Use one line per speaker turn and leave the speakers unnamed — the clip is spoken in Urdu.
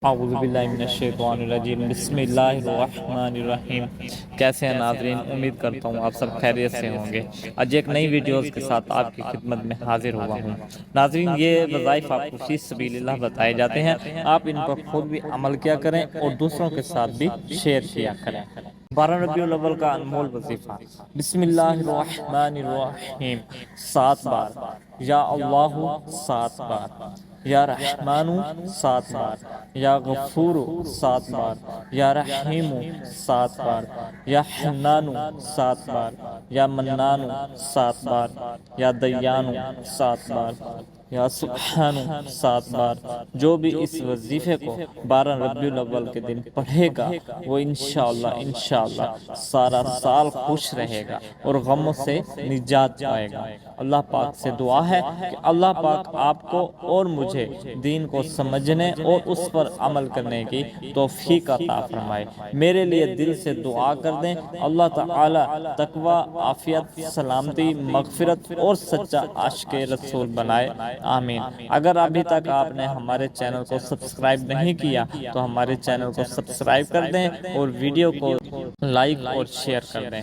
اعوذ باللہ من الشیطان الرجیم، بسم اللہ الرحمن الرحیم۔ کیسے ہیں ناظرین؟ امید کرتا ہوں آپ سب خیریت سے ہوں گے۔ آج ایک نئی ویڈیوز کے ساتھ آپ کی خدمت میں حاضر ہوا ہوں۔ ناظرین، یہ وظائف آپ کو فی سبیل اللہ بتائے جاتے ہیں، آپ ان پر خود بھی عمل کیا کریں اور دوسروں کے ساتھ بھی شیئر کیا کریں۔ 12 ربیع الاول کا انمول وظیفہ، بسم اللہ الرحمن الرحیم 7 بار، یا اللہ 7 بار، یا رحمانو 7 بار، یا غفورو 7 بار، یا رحیمو 7 بار، یا حنانو 7 بار، یا منانو 7 بار، یا دیانو 7 بار، یا سبحانو 7 بار۔ جو بھی اس وظیفے کو 12 ربیع الاول کے دن پڑھے گا وہ انشاءاللہ سارا سال خوش رہے گا اور غموں سے نجات پائے گا۔ اللہ پاک سے دعا ہے کہ اللہ پاک آپ کو اور مجھے دین کو سمجھنے اور اس پر عمل کرنے کی توفیق عطا فرمائے۔ میرے لیے دل سے دعا کر دیں، اللہ تعالی تقوی، عافیت، سلامتی، مغفرت اور سچا عاشق رسول بنائے، آمین۔ اگر ابھی تک آپ نے ہمارے چینل کو سبسکرائب نہیں کیا تو ہمارے چینل کو سبسکرائب کر دیں اور ویڈیو کو لائک اور شیئر کر دیں۔